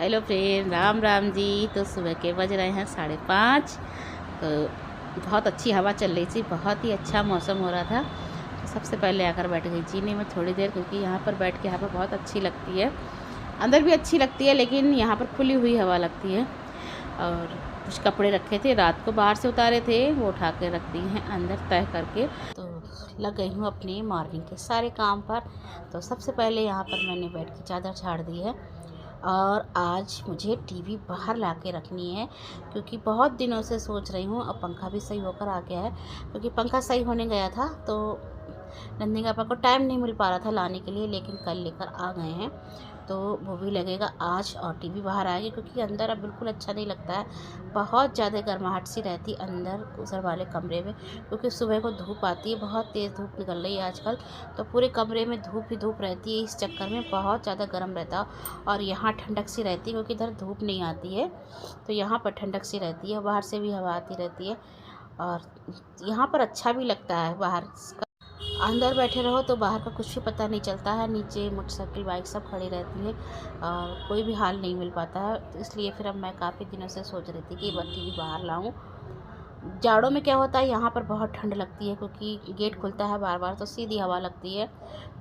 Hello friend, Ram Ram ji. तो सुबह के बज रहे हैं 5:30। तो बहुत अच्छी हवा चल रही थी, बहुत ही अच्छा मौसम हो रहा था। तो सबसे पहले आकर बैठ गई जीने में थोड़ी देर, क्योंकि यहाँ पर बैठ के हवा बहुत अच्छी लगती है। अंदर भी अच्छी लगती है, लेकिन यहाँ पर खुली हुई हवा लगती है। और कुछ कपड़े रखे थे, रात को बाहर से उतारे थे, वो उठा के रख दिए हैं अंदर तय करके। तो लग गई हूँ अपनी मॉर्निंग के सारे काम पर। तो सबसे पहले यहाँ पर मैंने बेड की चादर झाड़ दी है, और आज मुझे टीवी बाहर ला के रखनी है, क्योंकि बहुत दिनों से सोच रही हूँ। अब पंखा भी सही होकर आ गया है, क्योंकि पंखा सही होने गया था तो नंदी पापा को टाइम नहीं मिल पा रहा था लाने के लिए, लेकिन कल लेकर आ गए हैं। तो वो भी लगेगा आज, और टीवी बाहर आएगी, क्योंकि अंदर अब बिल्कुल अच्छा नहीं लगता है। बहुत ज़्यादा गर्माहट सी रहती अंदर उधर वाले कमरे में, क्योंकि सुबह को धूप आती है, बहुत तेज़ धूप निकल रही है आजकल। तो पूरे कमरे में धूप ही धूप रहती है, इस चक्कर में बहुत ज़्यादा गर्म रहता। और यहाँ ठंडक सी रहती है, क्योंकि इधर धूप नहीं आती है, तो यहाँ पर ठंडक सी रहती है, बाहर से भी हवा आती रहती है। और यहाँ पर अच्छा भी लगता है। बाहर अंदर बैठे रहो तो बाहर का कुछ भी पता नहीं चलता है, नीचे मोटरसाइकिल बाइक सब खड़ी रहती है और कोई भी हाल नहीं मिल पाता है। तो इसलिए फिर अब मैं काफ़ी दिनों से सोच रही थी कि टीवी बाहर लाऊं। जाड़ों में क्या होता है, यहाँ पर बहुत ठंड लगती है, क्योंकि गेट खुलता है बार बार, तो सीधी हवा लगती है।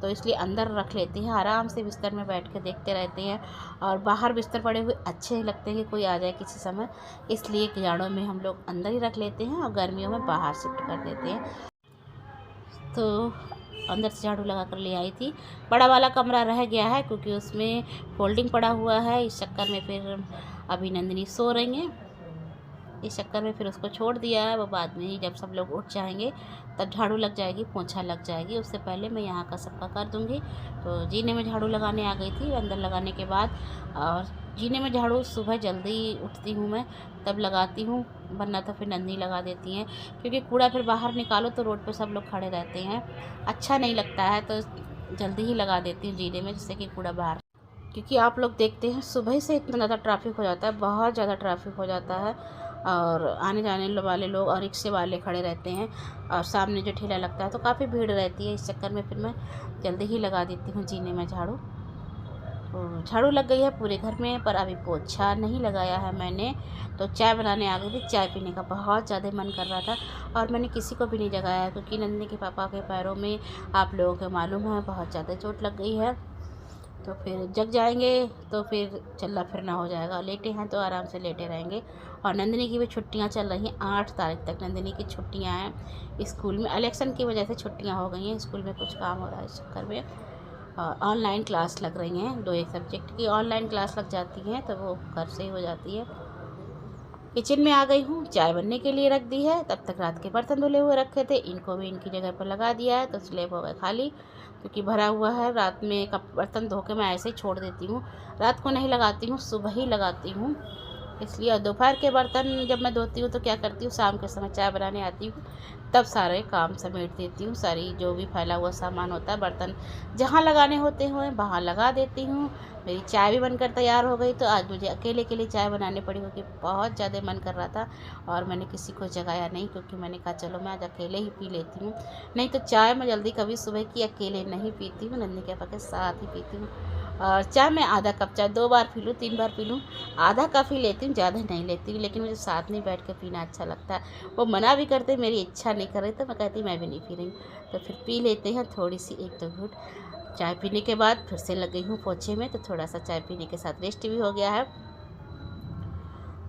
तो इसलिए अंदर रख लेते हैं, आराम से बिस्तर में बैठ के देखते रहते हैं। और बाहर बिस्तर पड़े हुए अच्छे नहीं लगते हैं कि कोई आ जाए किसी समय, इसलिए जाड़ों में हम लोग अंदर ही रख लेते हैं और गर्मियों में बाहर शिफ्ट कर देते हैं। तो अंदर से झाड़ू लगा कर ले आई थी। बड़ा वाला कमरा रह गया है, क्योंकि उसमें फोल्डिंग पड़ा हुआ है। इस चक्कर में फिर अभी नंदिनी सो रही हैं, इस चक्कर में फिर उसको छोड़ दिया है। वो बाद में ही जब सब लोग उठ जाएंगे तब झाड़ू लग जाएगी, पोंछा लग जाएगी। उससे पहले मैं यहाँ का सबका कर दूँगी। तो जीने में झाड़ू लगाने आ गई थी अंदर लगाने के बाद। और जीने में झाड़ू सुबह जल्दी उठती हूँ मैं तब लगाती हूँ, वरना तो फिर नंदी लगा देती हैं, क्योंकि कूड़ा फिर बाहर निकालो तो रोड पर सब लोग खड़े रहते हैं, अच्छा नहीं लगता है। तो जल्दी ही लगा देती हूँ जीने में, जिससे कि कूड़ा बाहर, क्योंकि आप लोग देखते हैं सुबह से इतना ज़्यादा ट्रैफिक हो जाता है, बहुत ज़्यादा ट्रैफिक हो जाता है। और आने जाने वाले लोग और रिक्शे वाले खड़े रहते हैं, और सामने जो ठेला लगता है तो काफ़ी भीड़ रहती है। इस चक्कर में फिर मैं जल्दी ही लगा देती हूँ जीने में झाड़ू। तो झाड़ू लग गई है पूरे घर में, पर अभी पोछा नहीं लगाया है मैंने। तो चाय बनाने आ गई थी, चाय पीने का बहुत ज़्यादा मन कर रहा था, और मैंने किसी को भी नहीं जगाया है, क्योंकि नंदिनी के पापा के पैरों में आप लोगों को मालूम है बहुत ज़्यादा चोट लग गई है। तो फिर जग जाएंगे तो फिर चलना फिरना हो जाएगा, लेटे हैं तो आराम से लेटे रहेंगे। और नंदिनी की भी छुट्टियां चल रही हैं, 8 तारीख तक नंदिनी की छुट्टियां हैं। स्कूल में इलेक्शन की वजह से छुट्टियां हो गई हैं, स्कूल में कुछ काम हो रहा है, इस चक्कर में ऑनलाइन क्लास लग रही हैं। 2 एक सब्जेक्ट की ऑनलाइन क्लास लग जाती हैं, तो वो घर से ही हो जाती है। किचन में आ गई हूँ, चाय बनने के लिए रख दी है। तब तक रात के बर्तन धुले हुए रखे थे, इनको भी इनकी जगह पर लगा दिया है, तो स्लेब हो गए खाली, क्योंकि भरा हुआ है। रात में बर्तन धो के मैं ऐसे ही छोड़ देती हूँ, रात को नहीं लगाती हूँ, सुबह ही लगाती हूँ। इसलिए दोपहर के बर्तन जब मैं धोती हूँ तो क्या करती हूँ, शाम के समय चाय बनाने आती हूँ तब सारे काम समेट देती हूँ। सारी जो भी फैला हुआ सामान होता है, बर्तन जहाँ लगाने होते हैं वहाँ लगा देती हूँ। मेरी चाय भी बनकर तैयार हो गई। तो आज मुझे अकेले के लिए चाय बनानी पड़ी, क्योंकि बहुत ज़्यादा मन कर रहा था, और मैंने किसी को जगाया नहीं, क्योंकि मैंने कहा चलो मैं आज अकेले ही पी लेती हूँ। नहीं तो चाय मैं जल्दी कभी सुबह की अकेले नहीं पीती हूँ, नंदी के पापा के साथ ही पीती हूँ। और चाय मैं आधा कप, चाय 2 बार पी लूँ 3 बार पी लूँ, आधा कप ही लेती हूँ, ज़्यादा नहीं लेती हूँ। लेकिन मुझे साथ में बैठ के पीना अच्छा लगता है। वो मना भी करते, मेरी इच्छा नहीं कर रही, तो मैं कहती मैं भी नहीं पी रही हूँ। तो फिर पी लेते हैं थोड़ी सी, 1-2 घूंट। चाय पीने के बाद फिर से लग गई हूँ पोछे में, तो थोड़ा सा चाय पीने के साथ रेस्ट भी हो गया है।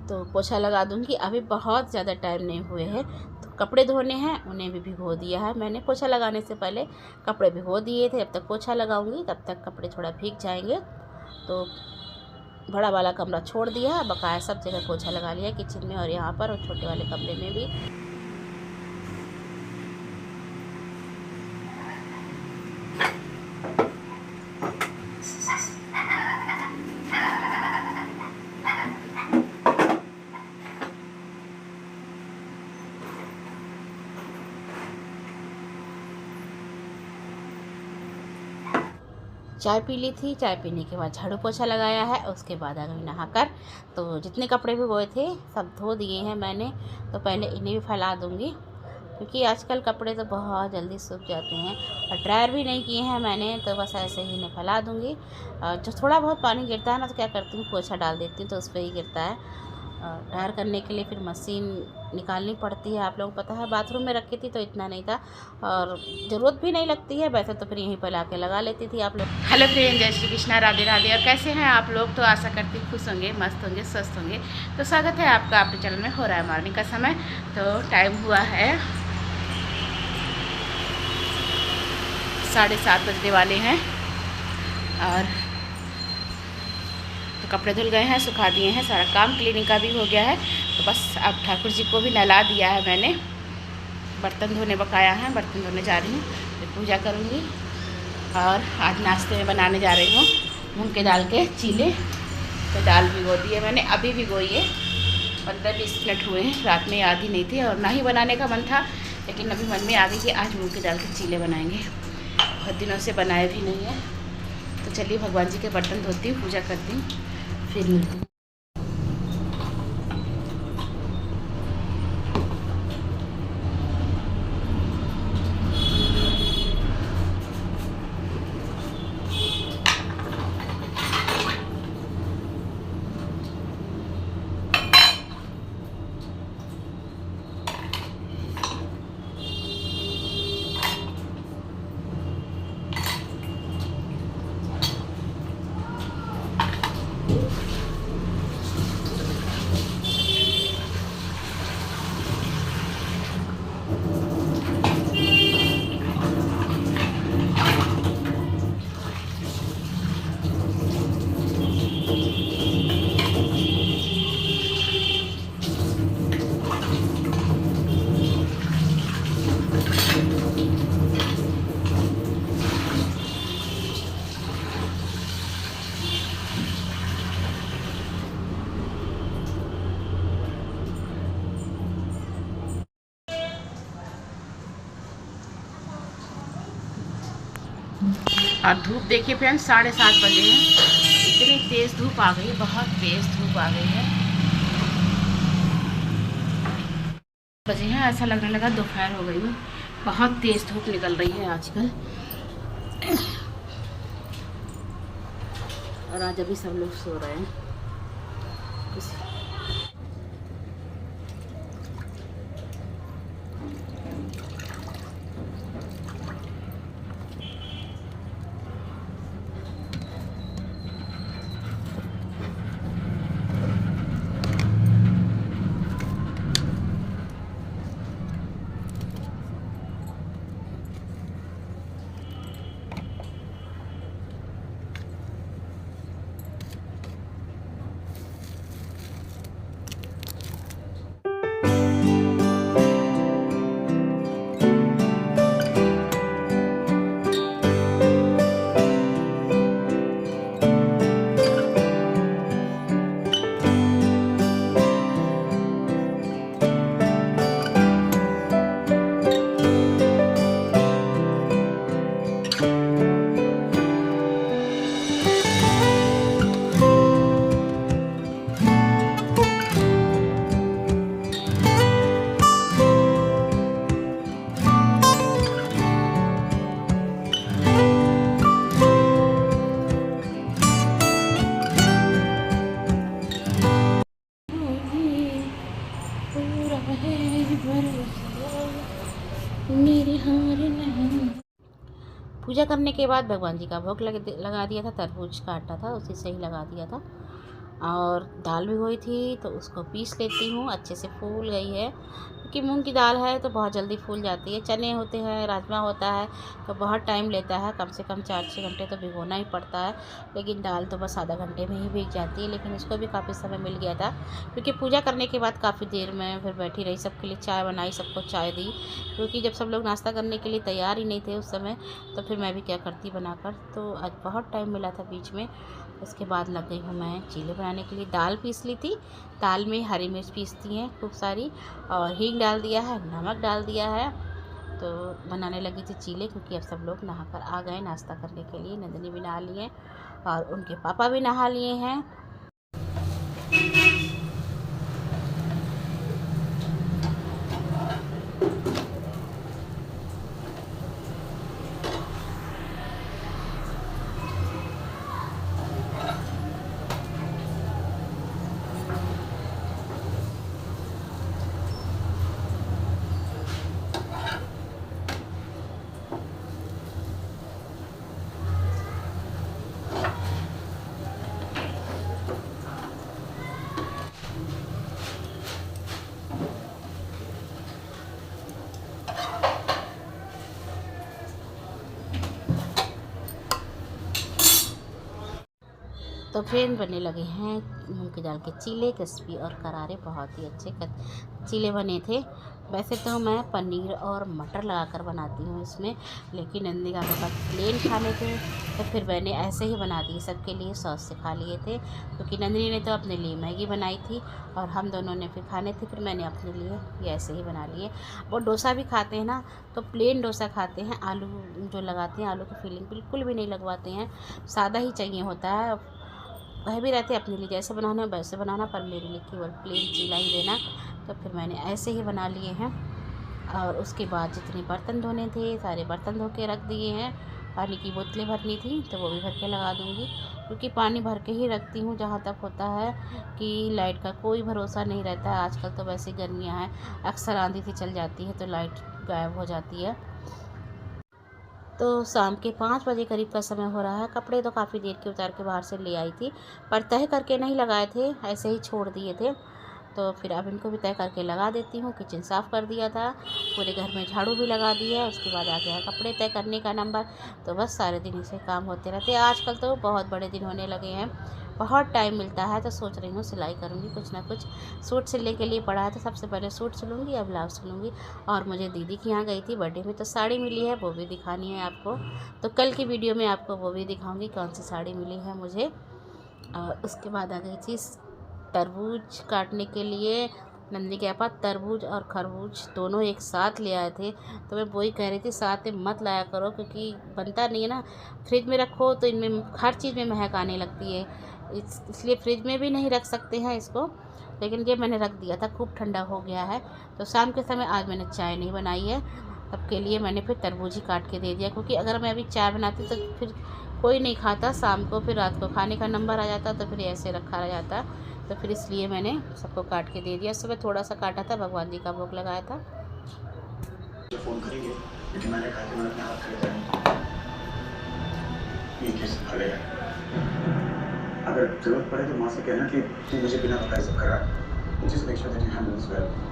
तो पोछा लगा दूँगी, अभी बहुत ज़्यादा टाइम नहीं हुए हैं। तो कपड़े धोने हैं, उन्हें भी भिगो दिया है मैंने। पोछा लगाने से पहले कपड़े भिगो दिए थे, अब तक पोछा लगाऊंगी, तब तक कपड़े थोड़ा भीग जाएंगे। तो बड़ा वाला कमरा छोड़ दिया, बकाया सब जगह पोछा लगा लिया, किचन में और यहाँ पर, और छोटे वाले कमरे में भी। चाय पी ली थी, चाय पीने के बाद झाड़ू पोछा लगाया है, उसके बाद आ गई नहाकर। तो जितने कपड़े भिगोए थे सब धो दिए हैं मैंने। तो पहले इन्हें भी फैला दूँगी, क्योंकि आजकल कपड़े तो बहुत जल्दी सूख जाते हैं। और ड्रायर भी नहीं किए हैं मैंने, तो बस ऐसे ही मैं फैला दूँगी। जो थोड़ा बहुत पानी गिरता है ना, तो क्या करती हूँ, पोछा डाल देती हूँ तो उस पर ही गिरता है। ड्रायर करने के लिए फिर मशीन निकालनी पड़ती है। आप लोगों को पता है, बाथरूम में रखी थी तो इतना नहीं था, और ज़रूरत भी नहीं लगती है वैसे, तो फिर यहीं पर ला के लगा लेती थी आप लोग। हेलो फ्रेंड, जय श्री कृष्णा, राधे राधे। और कैसे हैं आप लोग? तो आशा करती हूँ खुश होंगे, मस्त होंगे, स्वस्थ होंगे। तो स्वागत है आपका अपने चैनल में। हो रहा है मॉर्निंग का समय, तो टाइम हुआ है 7:30 बजने वाले हैं। और तो कपड़े धुल गए हैं, सुखा दिए हैं, सारा काम क्लीनिंग का भी हो गया है। तो बस अब ठाकुर जी को भी नहला दिया है मैंने, बर्तन धोने बकाया है, बर्तन धोने जा रही हूँ, फिर पूजा करूँगी। और आज नाश्ते में बनाने जा रही हूँ मूंग के दाल के चीले। तो दाल भिगो दी है मैंने, अभी भिगोई है, 15-20 मिनट हुए हैं। रात में याद ही नहीं थी और ना ही बनाने का मन था, लेकिन अभी मन में आ गई कि आज मूंग के दाल के चीले बनाएंगे। बहुत दिनों से बनाए भी नहीं है। तो चलिए भगवान जी के बर्तन धोती हूँ, पूजा करती हूँ, फिर मिलती हूँ। और धूप देखिए फ्रेंड्स, 7:30 बजे हैं। इतनी तेज़ धूप आ गई है, बहुत तेज़ धूप आ गई है। बजे हैं, ऐसा लगने लगा दोपहर हो गई है। बहुत तेज़ धूप निकल रही है आजकल। और आज अभी सब लोग सो रहे हैं। पूजा करने के बाद भगवान जी का भोग लगा दिया था, तरबूज काटा था उसी से ही लगा दिया था। और दाल भी हुई थी तो उसको पीस लेती हूँ, अच्छे से फूल गई है, क्योंकि मूंग की दाल है तो बहुत जल्दी फूल जाती है। चने होते हैं, राजमा होता है तो बहुत टाइम लेता है, कम से कम 4-6 घंटे तो भिगोना ही पड़ता है। लेकिन दाल तो बस आधा घंटे में ही भीग जाती है। लेकिन इसको भी काफ़ी समय मिल गया था, क्योंकि पूजा करने के बाद काफ़ी देर में फिर बैठी रही, सबके लिए चाय बनाई, सबको चाय दी, क्योंकि जब सब लोग नाश्ता करने के लिए तैयार ही नहीं थे उस समय, तो फिर मैं भी क्या करती बनाकर। तो आज बहुत टाइम मिला था बीच में। उसके बाद लग गई हूँ मैं चीले बनाने के लिए। दाल पीस ली थी, दाल में हरी मिर्च पीसती हैं खूब सारी, और हींग डाल दिया है, नमक डाल दिया है। तो बनाने लगी थी चीले, क्योंकि अब सब लोग नहाकर आ गए नाश्ता करने के लिए। नंदिनी भी नहा लिए और उनके पापा भी नहा लिए हैं। तो फ्रेंड बनने लगे हैं मूंग की दाल के चीले, क्रिस्पी और करारे, बहुत ही अच्छे चीले बने थे। वैसे तो मैं पनीर और मटर लगाकर बनाती हूँ इसमें, लेकिन नंदी का मेरे पास प्लेन खाने थे तो फिर मैंने ऐसे ही बना दिए सबके लिए, सॉस से खा लिए थे क्योंकि नंदिनी ने तो अपने लिए मैगी बनाई थी और हम दोनों ने फिर खाने थे, फिर मैंने अपने लिए ये ऐसे ही बना लिए। वो डोसा भी खाते हैं ना तो प्लेन डोसा खाते हैं, आलू जो लगाते हैं आलू की फीलिंग बिल्कुल भी नहीं लगवाते हैं, सादा ही चाहिए होता है। वह भी रहते अपने लिए जैसे बनाना है वैसे बनाना, पर मेरे लिए केवल प्लेन चीला ही देना। तो फिर मैंने ऐसे ही बना लिए हैं। और उसके बाद जितने बर्तन धोने थे सारे बर्तन धो के रख दिए हैं। पानी की बोतलें भरनी थी तो वो भी भर के लगा दूँगी, क्योंकि पानी भर के ही रखती हूँ। जहाँ तक होता है कि लाइट का कोई भरोसा नहीं रहता है, आजकल तो वैसे गर्मियाँ हैं, अक्सर आंधी सी चल जाती है तो लाइट गायब हो जाती है। तो शाम के 5 बजे करीब का समय हो रहा है। कपड़े तो काफ़ी देर के उतार के बाहर से ले आई थी, पर तह करके नहीं लगाए थे, ऐसे ही छोड़ दिए थे। तो फिर अब इनको भी तय करके लगा देती हूँ। किचन साफ़ कर दिया था, पूरे घर में झाड़ू भी लगा दिया। उसके बाद आ गया है कपड़े तय करने का नंबर। तो बस सारे दिन इसे काम होते रहते हैं। आजकल तो बहुत बड़े दिन होने लगे हैं, बहुत टाइम मिलता है, तो सोच रही हूँ सिलाई करूँगी कुछ ना कुछ। सूट सिलने के लिए पड़ा है तो सबसे पहले सूट सिलूँगी, अब ब्लाउज सिलूँगी। और मुझे दीदी के यहाँ गई थी बर्थडे में तो साड़ी मिली है, वो भी दिखानी है आपको। तो कल की वीडियो में आपको वो भी दिखाऊँगी कौन सी साड़ी मिली है मुझे। और उसके बाद आ गई थी तरबूज काटने के लिए। नंदी के पास तरबूज और खरबूज दोनों एक साथ ले आए थे, तो मैं वही कह रही थी साथ में मत लाया करो, क्योंकि बनता नहीं है ना। फ्रिज में रखो तो इनमें हर चीज़ में महक आने लगती है, इसलिए फ्रिज में भी नहीं रख सकते हैं इसको। लेकिन ये मैंने रख दिया था, खूब ठंडा हो गया है। तो शाम के समय आज मैंने चाय नहीं बनाई है, सबके लिए मैंने फिर तरबूज ही काट के दे दिया, क्योंकि अगर मैं अभी चाय बनाती तो फिर कोई नहीं खाता शाम को, फिर रात को खाने का नंबर आ जाता तो फिर ऐसे रखा रह जाता। तो फिर इसलिए मैंने सबको काट के दे दिया। सुबह थोड़ा सा काटा था, भगवान जी का भोग लगाया था। फ़ोन करेंगे, लेकिन मैंने कहा कि मैं अपने हाथ खरीदा ये कैसे खा अगर ज़रूरत पड़े तो माँ से कहना कि तू मुझे बिना बताए सब करा। Just make sure that you handle this well.